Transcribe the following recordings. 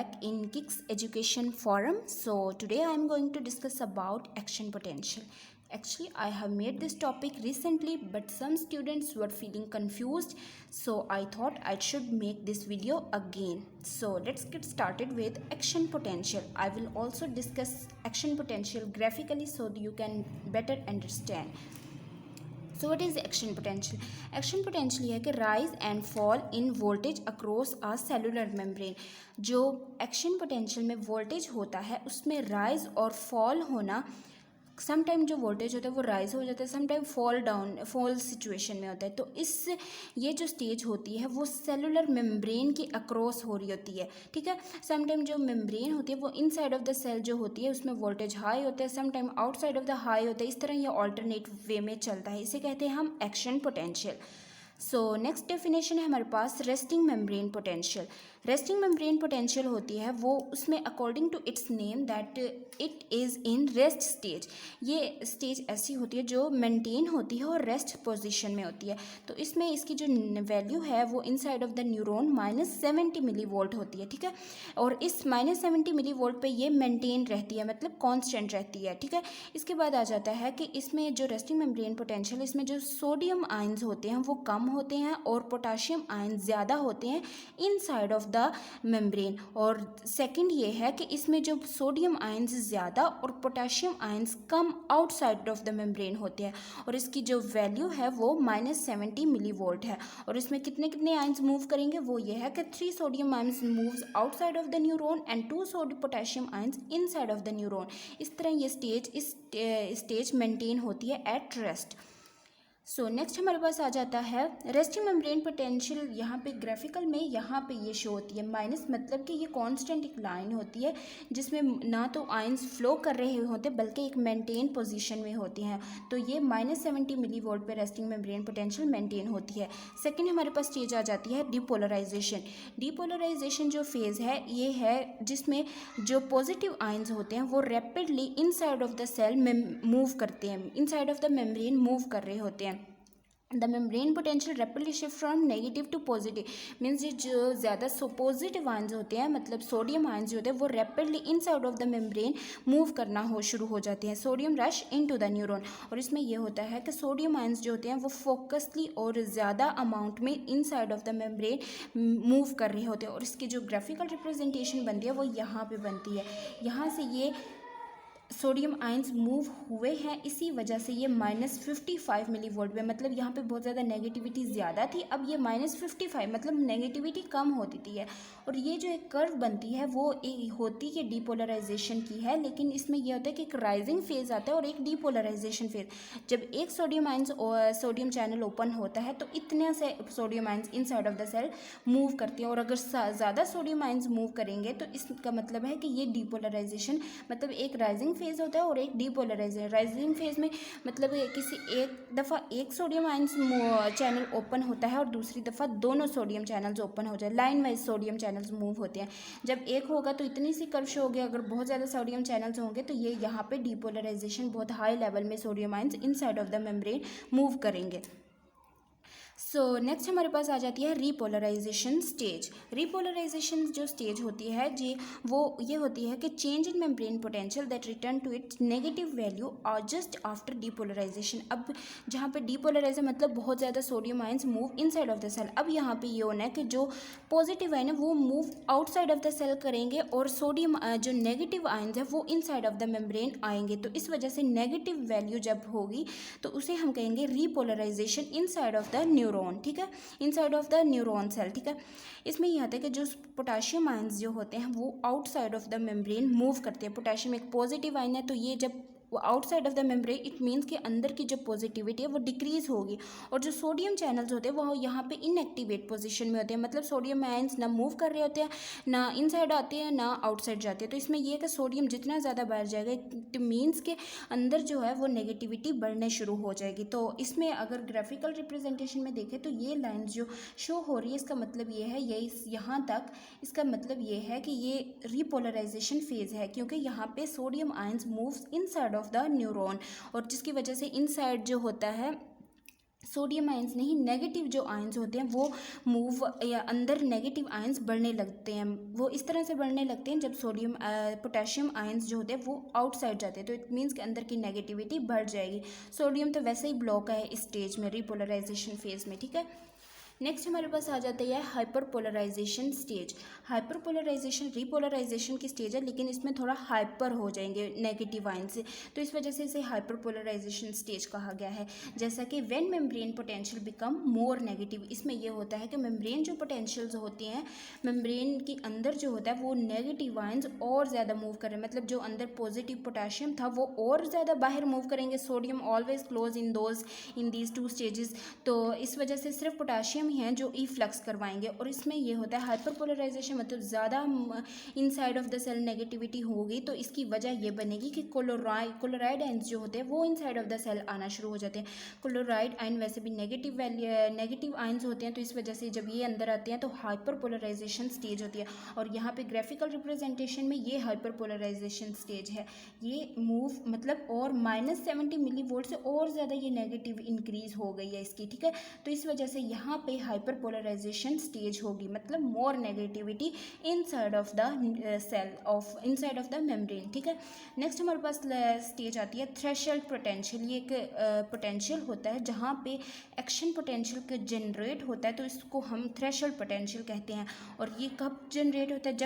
back in Kicks Education Forum. So today I am going to discuss about action potential. Actually, I have made this topic recently, but some students were feeling confused, so I thought I should make this video again. So let's get started with action potential. I will also discuss action potential graphically so that you can better understand. So what is action potential? Action potential ये है कि rise and fall in voltage across a cellular membrane. जो action potential में voltage होता है उसमें rise और fall होना, सम टाइम जो वोल्टेज होता है वो राइज हो जाता है, सम टाइम फॉल सिचुएशन में होता है. तो इस ये जो स्टेज होती है वो सेलुलर मेम्ब्रेन की अक्रॉस हो रही होती है. ठीक है, सम टाइम जो मेम्ब्रेन होती है वो इनसाइड ऑफ द सेल जो होती है उसमें वोल्टेज हाई होता है, some time outside of the high होता है. इस तरह ये ऑल्टरनेट वे में चलता है. इसे कहते हैं हम action potential. So next definition है हमारे पास resting membrane potential. Resting membrane potential होती है वो उसमें according to its name that it is in rest stage. ये स्टेज ऐसी होती है जो मेंटेन होती है और रेस्ट पोजीशन में होती है. तो इसमें इसकी जो वैल्यू है वो inside of the neuron -70 millivolt होती है. ठीक है, और इस -70 मिली वोल्ट पे ये मेंटेन रहती है, मतलब कांस्टेंट रहती है. ठीक है, इसके बाद आ जाता है कि इसमें जो रेस्टिंग मेम्ब्रेन पोटेंशियल, इसमें जो सोडियम आयंस होते हैं वो कम होते हैं और पोटाशियम आयन ज़्यादा होते हैं इनसाइड ऑफ द मेम्ब्रेन. और सेकंड ये है कि इसमें जो सोडियम आयंस ज़्यादा और potassium ions come outside of the membrane होते हैं. और इसकी जो वैल्यू है वो -70 मिली वोल्ट है. और इसमें कितने कितने आयंस मूव करेंगे वो ये है कि 3 sodium ions moves outside of the neuron and 2 potassium ions inside of the neuron. इस तरह ये स्टेज मेंटेन होती है एट रेस्ट. सो नेक्स्ट हमारे पास आ जाता है रेस्टिंग मेम्ब्रेन पोटेंशियल. यहाँ पे ग्राफिकल में यहाँ पे ये शो होती है माइनस, मतलब कि ये कांस्टेंट एक लाइन होती है जिसमें ना तो आयंस फ्लो कर रहे होते बल्कि एक मेंटेन पोजीशन में होती हैं. तो ये -70 मिली वोल्ट पे रेस्टिंग मेम्ब्रेन पोटेंशियल मेंटेन होती है. सेकंड हमारे पास स्टेज आ जाती है डिपोलराइजेशन. डिपोलराइजेशन जो फेज़ है ये है जिसमें जो पॉजिटिव आयंस होते हैं वो rapidly inside of the cell में मूव करते हैं, inside of the membrane move कर रहे होते हैं. The membrane potential rapidly shift from negative to positive. Means ये जो ज़्यादा पॉजिटिव आयंस होते हैं, मतलब सोडियम आयंस जो होते हैं वो rapidly inside of the membrane move करना शुरू हो जाते हैं. Sodium rush into the neuron. और इसमें ये होता है कि सोडियम आयंस जो होते हैं वो फोकसली और ज़्यादा अमाउंट में inside of the membrane move कर रहे होते हैं. और इसकी जो ग्राफिकल रिप्रेजेंटेशन बनती है वो यहाँ पे बनती है. यहाँ से ये सोडियम आयंस मूव हुए हैं, इसी वजह से ये -55 मिली वोल्ट में, मतलब यहाँ पे बहुत ज़्यादा नेगेटिविटी ज़्यादा थी, अब ये -55 मतलब नेगेटिविटी कम होती थी है. और ये जो एक कर्व बनती है वो होती है डिपोलराइजेशन की है, लेकिन इसमें यह होता है कि एक राइजिंग फेज़ आता है और एक डिपोलराइजेशन फेज़. जब एक सोडियम चैनल ओपन होता है तो इतने से sodium ions inside of the cell move करते हैं. और अगर ज़्यादा सोडियम आयंस मूव करेंगे तो इसका मतलब है कि ये डिपोलराइजेशन, मतलब एक राइजिंग फेज होता है और एक डिपोलराइजेशन. राइजिंग फेज में मतलब किसी एक दफ़ा एक सोडियम आयंस चैनल ओपन होता है और दूसरी दफ़ा दोनों सोडियम चैनल्स ओपन हो जाए, line wise sodium channels move होते हैं. जब एक होगा तो इतनी सी कर्व शो होगी, अगर बहुत ज़्यादा सोडियम चैनल्स होंगे तो ये यहाँ पे डिपोलराइजेशन बहुत हाई लेवल में sodium ions inside of the membrane move करेंगे. सो नेक्स्ट हमारे पास आ जाती है रीपोलराइजेशन स्टेज. रीपोलराइजेशन जो स्टेज होती है जी वो ये होती है कि change in membrane potential that return to its negative value और जस्ट आफ्टर डिपोलराइजेशन. अब जहाँ पे डिपोलराइजेशन मतलब बहुत ज़्यादा sodium ions move inside of the cell. अब यहाँ पे ये होना है कि जो पॉजिटिव आयन है वो move outside of the cell करेंगे और सोडियम जो नेगेटिव आयंस है वो इनसाइड ऑफ द मेम्ब्रेन आएंगे. तो इस वजह से नेगेटिव वैल्यू जब होगी तो उसे हम कहेंगे repolarization inside of the neuron. ठीक है, inside of the neuron cell. ठीक है, इसमें यह आता है कि जो पोटाशियम आयंस जो होते हैं वो outside of the membrane move करते हैं. पोटाशियम एक पॉजिटिव आयन है तो ये जब वो outside of the membrane it means कि अंदर की जो पॉजिटिविटी है वो डिक्रीज होगी. और जो सोडियम चैनल्स होते हैं वो यहाँ पे इनएक्टिवेट पोजीशन में होते हैं, मतलब सोडियम आयंस ना मूव कर रहे होते हैं, ना इनसाइड आते हैं ना आउटसाइड जाते हैं. तो इसमें यह है कि सोडियम जितना ज़्यादा बाहर जाएगा इट मीन्स के अंदर जो है वो नेगेटिविटी बढ़ने शुरू हो जाएगी. तो इसमें अगर ग्राफिकल रिप्रेजेंटेशन में देखें तो ये लाइन जो शो हो रही है इसका मतलब ये है, ये यहाँ तक इसका मतलब ये है कि ये रीपोलराइजेशन फेज़ है, क्योंकि यहाँ पे sodium ions moves inside of the neuron और जिसकी वजह से इनसाइड जो होता है सोडियम आयंस नहीं, नेगेटिव जो आयंस होते हैं वो मूव या अंदर नेगेटिव आयंस बढ़ने लगते हैं। वो इस तरह से बढ़ने लगते हैं जब सोडियम पोटेशियम आयंस जो होते हैं वो आउटसाइड जाते हैं, तो इट मीन्स कि अंदर की नेगेटिविटी बढ़ जाएगी। सोडियम तो वैसे ही ब्लॉक है इस स्टेज में, रिपोलराइजेशन फेज में, ठीक है। नेक्स्ट हमारे पास आ जाता है hyperpolarization stage. Hyperpolarization repolarization की स्टेज है, लेकिन इसमें थोड़ा हाइपर हो जाएंगे नेगेटिव आयन से, तो इस वजह से इसे हाइपर पोलराइजेशन स्टेज कहा गया है। जैसा कि when membrane potential become more negative, इसमें यह होता है कि मेम्ब्रेन जो पोटेंशियल्स होती हैं, मेम्ब्रेन के अंदर जो होता है वो नेगेटिव आयंस और ज़्यादा मूव करें, मतलब जो अंदर पॉजिटिव पोटेशियम था वो और ज़्यादा बाहर मूव करेंगे। Sodium always close in these two stages, तो इस वजह से सिर्फ पोटेशियम हैं जो ई फ्लक्स करवाएंगे, और इसमें ये होता है हाइपर पोलराइजेशन, मतलब ज़्यादा inside of the cell negativity होगी, तो इसकी वजह ये बनेगी कि क्लोराइड आयंस जो होते हैं वो इनसाइड ऑफ द सेल आना शुरू हो जाते हैं। क्लोराइड आयन वैसे भी नेगेटिव आयंस होते हैं, तो इस वजह से जब ये अंदर आते हैं तो हाइपर पोलराइजेशन स्टेज होती है, और यहाँ पे ग्राफिकल रिप्रेजेंटेशन में ये हाइपर पोलराइजेशन स्टेज है। ये मूव मतलब और -70 मिली वोल्ट से और ज़्यादा ये नेगेटिव इंक्रीज हो गई है इसकी, ठीक है। तो इस वजह से यहाँ पे हाइपर पोलराइजेशन स्टेज होगी, मतलब more negativity inside of the cell of inside of the membrane, ठीक है। नेक्स्ट हमारे पास स्टेज आती है थ्रेशोल्ड पोटेंशियल। ये एक पोटेंशियल होता है जहाँ पे एक्शन पोटेंशियल का जनरेट होता है, तो इसको हम थ्रेशोल्ड पोटेंशियल कहते हैं। और ये कब जनरेट होता है,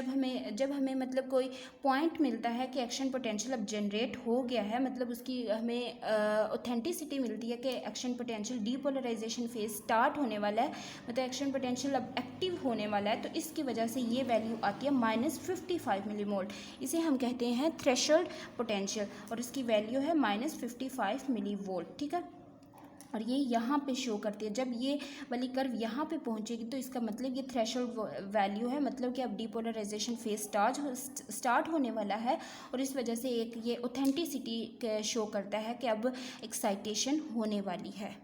जब हमें मतलब कोई पॉइंट मिलता है कि एक्शन पोटेंशियल अब जनरेट हो गया है, मतलब उसकी हमें ऑथेंटिसिटी मिलती है कि action potential depolarization phase start होने वाला है, मतलब एक्शन पोटेंशियल अब एक्टिव होने वाला है, तो इसकी वजह से ये वैल्यू आती है -55 मिलीमोल। इसे हम कहते हैं थ्रेशोल्ड पोटेंशियल, और इसकी वैल्यू है -55 मिलीवोल्ट, ठीक है। और ये यहाँ पे शो करती है, जब ये वाली कर्व यहाँ पे पहुँचेगी तो इसका मतलब ये थ्रेशोल्ड वैल्यू है, मतलब कि अब डीपोलराइजेशन फेज स्टार्ट होने वाला है, और इस वजह से एक ये ऑथेंटिसिटी शो करता है कि अब एक्साइटेशन होने वाली है।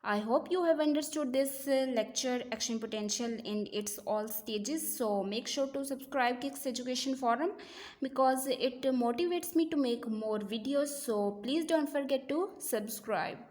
I hope you have understood this lecture action potential in its all stages. So make sure to subscribe Kicks Education Forum because it motivates me to make more videos. So please don't forget to subscribe.